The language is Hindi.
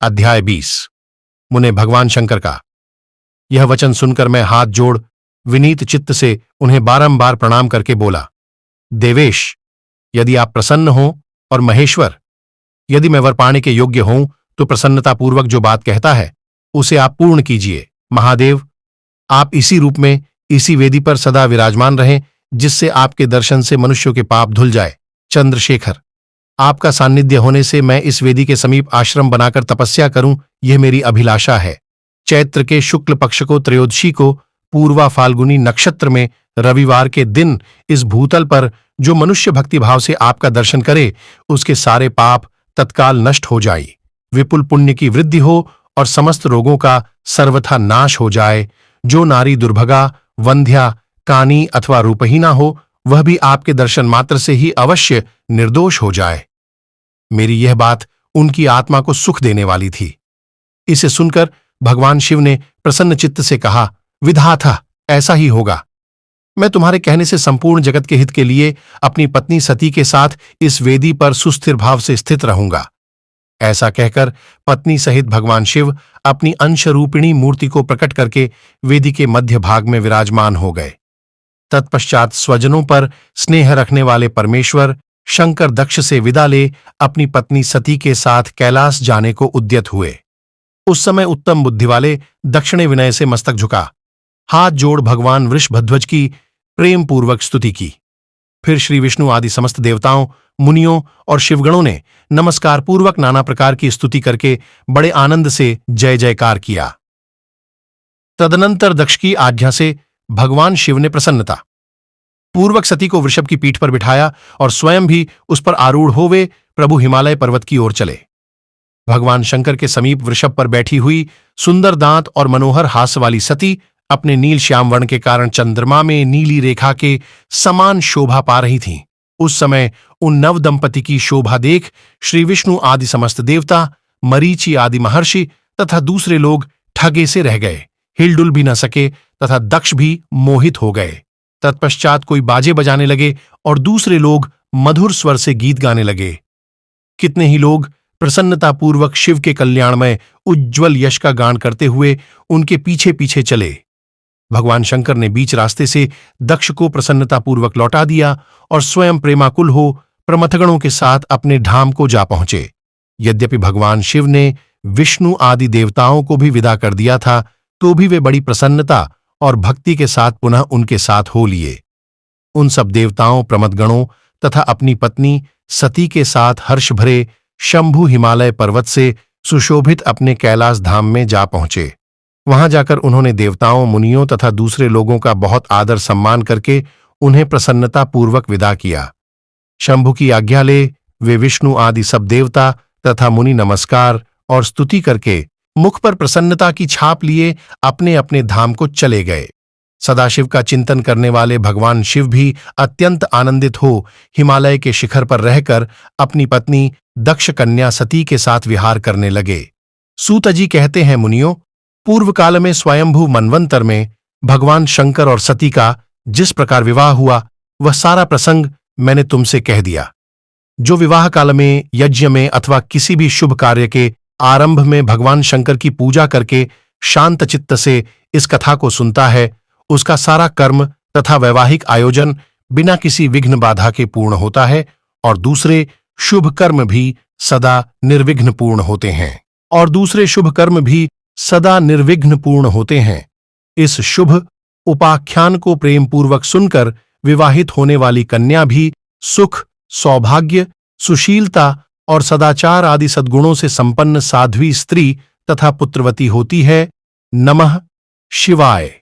अध्याय 20। मुने भगवान शंकर का। यह वचन सुनकर मैं हाथ जोड़ विनीत चित्त से उन्हें बारंबार प्रणाम करके बोला, देवेश, यदि आप प्रसन्न हो और महेश्वर, यदि मैं वर पाने के योग्य हूं तो प्रसन्नतापूर्वक जो बात कहता है उसे आप पूर्ण कीजिए। महादेव, आप इसी रूप में इसी वेदी पर सदा विराजमान रहें जिससे आपके दर्शन से मनुष्यों के पाप धुल जाए। चंद्रशेखर, आपका सान्निध्य होने से मैं इस वेदी के समीप आश्रम बनाकर तपस्या करूं, यह मेरी अभिलाषा है। चैत्र के शुक्ल पक्ष को त्रयोदशी को पूर्वा फाल्गुनी नक्षत्र में रविवार के दिन इस भूतल पर जो मनुष्य भक्तिभाव से आपका दर्शन करे उसके सारे पाप तत्काल नष्ट हो जाए, विपुल पुण्य की वृद्धि हो और समस्त रोगों का सर्वथा नाश हो जाए। जो नारी दुर्भगा, वंध्या, कानी अथवा रूपहीना हो वह भी आपके दर्शन मात्र से ही अवश्य निर्दोष हो जाए। मेरी यह बात उनकी आत्मा को सुख देने वाली थी। इसे सुनकर भगवान शिव ने प्रसन्न चित्त से कहा, विधाता, ऐसा ही होगा। मैं तुम्हारे कहने से संपूर्ण जगत के हित के लिए अपनी पत्नी सती के साथ इस वेदी पर सुस्थिर भाव से स्थित रहूंगा। ऐसा कहकर पत्नी सहित भगवान शिव अपनी अंशरूपिणी मूर्ति को प्रकट करके वेदी के मध्य भाग में विराजमान हो गए। तत्पश्चात स्वजनों पर स्नेह रखने वाले परमेश्वर शंकर दक्ष से विदा ले अपनी पत्नी सती के साथ कैलाश जाने को उद्यत हुए। उस समय उत्तम बुद्धि वाले दक्ष ने विनय से मस्तक झुका, हाथ जोड़ भगवान वृषभध्वज की प्रेम पूर्वक स्तुति की। फिर श्री विष्णु आदि समस्त देवताओं, मुनियों और शिवगणों ने नमस्कार पूर्वक नाना प्रकार की स्तुति करके बड़े आनंद से जय जयकार किया। तदनंतर दक्ष की आज्ञा से भगवान शिव ने प्रसन्नता पूर्वक सती को वृषभ की पीठ पर बिठाया और स्वयं भी उस पर आरूढ़ हो वे प्रभु हिमालय पर्वत की ओर चले। भगवान शंकर के समीप वृषभ पर बैठी हुई सुंदर दांत और मनोहर हास्य वाली सती अपने नील श्याम वर्ण के कारण चंद्रमा में नीली रेखा के समान शोभा पा रही थीं। उस समय उन नव दंपति की शोभा देख श्री विष्णु आदि समस्त देवता, मरीचि आदि महर्षि तथा दूसरे लोग ठगे से रह गए, हिलडुल भी न सके तथा दक्ष भी मोहित हो गए। तत्पश्चात कोई बाजे बजाने लगे और दूसरे लोग मधुर स्वर से गीत गाने लगे। कितने ही लोग प्रसन्नतापूर्वक शिव के कल्याणमय उज्ज्वल यश का गान करते हुए उनके पीछे पीछे चले। भगवान शंकर ने बीच रास्ते से दक्ष को प्रसन्नतापूर्वक लौटा दिया और स्वयं प्रेमाकुल हो प्रमथगणों के साथ अपने धाम को जा पहुंचे। यद्यपि भगवान शिव ने विष्णु आदि देवताओं को भी विदा कर दिया था तो भी वे बड़ी प्रसन्नता और भक्ति के साथ पुनः उनके साथ हो लिए। उन सब देवताओं, प्रमथगणों तथा अपनी पत्नी सती के साथ हर्ष भरे शंभु हिमालय पर्वत से सुशोभित अपने कैलाश धाम में जा पहुंचे। वहां जाकर उन्होंने देवताओं, मुनियों तथा दूसरे लोगों का बहुत आदर सम्मान करके उन्हें प्रसन्नतापूर्वक विदा किया। शंभु की आज्ञा ले वे विष्णु आदि सब देवता तथा मुनि नमस्कार और स्तुति करके मुख पर प्रसन्नता की छाप लिए अपने अपने धाम को चले गए। सदाशिव का चिंतन करने वाले भगवान शिव भी अत्यंत आनंदित हो हिमालय के शिखर पर रहकर अपनी पत्नी दक्ष कन्या सती के साथ विहार करने लगे। सूत जी कहते हैं, मुनियों, पूर्व काल में स्वयंभू मनवंतर में भगवान शंकर और सती का जिस प्रकार विवाह हुआ वह सारा प्रसंग मैंने तुमसे कह दिया। जो विवाह काल में, यज्ञ में अथवा किसी भी शुभ कार्य के आरंभ में भगवान शंकर की पूजा करके शांत चित्त से इस कथा को सुनता है उसका सारा कर्म तथा वैवाहिक आयोजन बिना किसी विघ्न बाधा के पूर्ण होता है और दूसरे शुभ कर्म भी सदा निर्विघ्न पूर्ण होते हैं। इस शुभ उपाख्यान को प्रेम पूर्वक सुनकर विवाहित होने वाली कन्या भी सुख, सौभाग्य, सुशीलता और सदाचार आदि सद्गुणों से संपन्न साध्वी स्त्री तथा पुत्रवती होती है। नमः शिवाय।